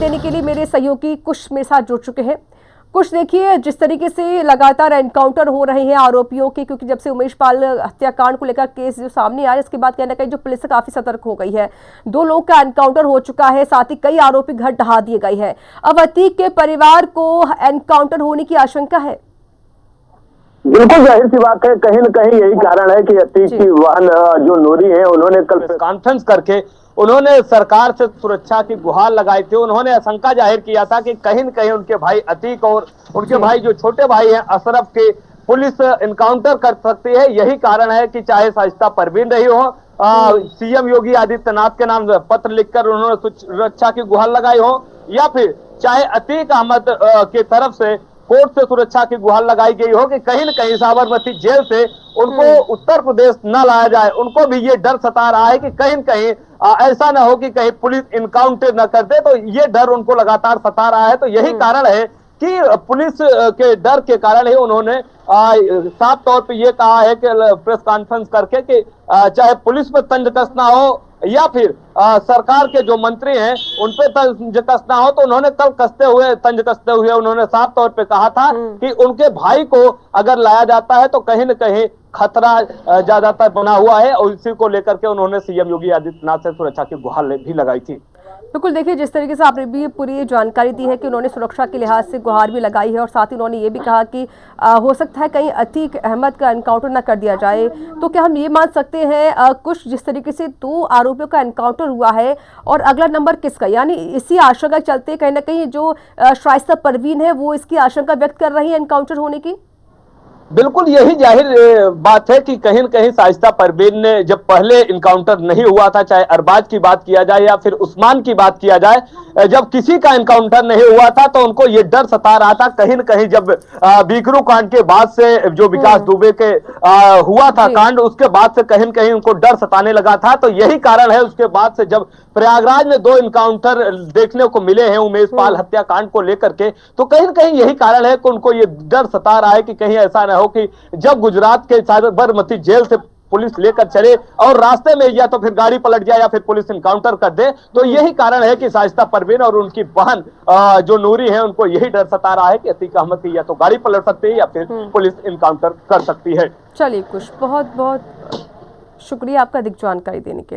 देने के लिए मेरे सहयोगी कुश मेरे साथ जुड़ चुके हैं। कुछ देखिए, जिस तरीके से लगातार एनकाउंटर हो रहे हैं आरोपियों के, क्योंकि जब से उमेश पाल हत्याकांड को लेकर केस जो सामने आया, इसके बाद कहीं ना कहीं जो पुलिस काफी सतर्क हो गई है। 2 लोग का एनकाउंटर हो चुका है, साथ ही कई आरोपी घर ढहा दिए गए हैं। अब अतीक के परिवार को एनकाउंटर होने की आशंका है। बिल्कुल जाहिर सी बात है, कहीं न कहीं यही कारण है कि अतीक की वाहन जो नूरी है, उन्होंने कल कॉन्फ्रेंस करके उन्होंने सरकार से सुरक्षा की गुहार लगाई थी। उन्होंने आशंका जाहिर किया था कि कहीं न कहीं उनके भाई अतीक और उनके भाई जो छोटे भाई हैं अशरफ के पुलिस इनकाउंटर कर सकती है। यही कारण है कि चाहे शाइस्ता परवीन रही हो, सीएम योगी आदित्यनाथ के नाम पत्र लिखकर उन्होंने सुरक्षा की गुहार लगाई हो, या फिर चाहे अतीक अहमद की तरफ से कोर्ट से सुरक्षा की गुहार लगाई गई हो कि कहीं न कहीं साबरमती जेल से उनको उत्तर प्रदेश न लाया जाए। उनको भी ये डर सता रहा है कि कहीं न कहीं ऐसा ना हो कि कहीं पुलिस इनकाउंटर न कर दे, तो ये डर उनको लगातार सता रहा है। तो यही कारण है कि पुलिस के डर के कारण ही उन्होंने साफ तौर पे ये कहा है कि प्रेस कॉन्फ्रेंस करके कि चाहे पुलिस पर तंज कसना हो या फिर सरकार के जो मंत्री हैं उन पे तंज कसना हो, तो उन्होंने कल तंज कसते हुए उन्होंने साफ तौर पे कहा था कि उनके भाई को अगर लाया जाता है तो कहीं न कहीं खतरा ज्यादातर बना हुआ है, और इसी को लेकर के उन्होंने सीएम योगी आदित्यनाथ से सुरक्षा की गुहार भी लगाई थी। बिल्कुल, देखिए जिस तरीके से आपने भी पूरी जानकारी दी है कि उन्होंने सुरक्षा के लिहाज से गुहार भी लगाई है, और साथ ही उन्होंने ये भी कहा कि हो सकता है कहीं अतीक अहमद का एनकाउंटर न कर दिया जाए। तो क्या हम ये मान सकते हैं कुछ जिस तरीके से 2 आरोपियों का एनकाउंटर हुआ है और अगला नंबर किसका, यानी इसी आशंका के चलते कहीं ना कहीं जो शाइस्ता परवीन है वो इसकी आशंका व्यक्त कर रही है एनकाउंटर होने की? बिल्कुल यही जाहिर बात है कि कहीं न कहीं शाइस्ता परवीन ने जब पहले इनकाउंटर नहीं हुआ था, चाहे अरबाज की बात किया जाए या फिर उस्मान की बात किया जाए, जब किसी का इनकाउंटर नहीं हुआ था तो उनको ये डर सता रहा था। कहीं न कहीं जब बीकरू कांड के बाद से जो विकास दुबे के हुआ था कांड, उसके बाद से कहीं न कहीं उनको डर सताने लगा था। तो यही कारण है, उसके बाद से जब प्रयागराज में 2 इनकाउंटर देखने को मिले हैं उमेश पाल हत्याकांड को लेकर के, तो कहीं न कहीं यही कारण है कि उनको ये डर सता रहा है कि कहीं ऐसा न हो कि जब गुजरात के साबरमती जेल से पुलिस लेकर चले और रास्ते में या तो फिर गाड़ी पलट जाए या फिर पुलिस इनकाउंटर कर दे। तो यही कारण है कि शाइस्ता परवीन और उनकी बहन जो नूरी है, उनको यही डर सता रहा है कि अतीक अहमद की या तो गाड़ी पलट सकती है या फिर पुलिस इनकाउंटर कर सकती है। चलिए कुछ बहुत बहुत शुक्रिया आपका अधिक जानकारी देने के लिए।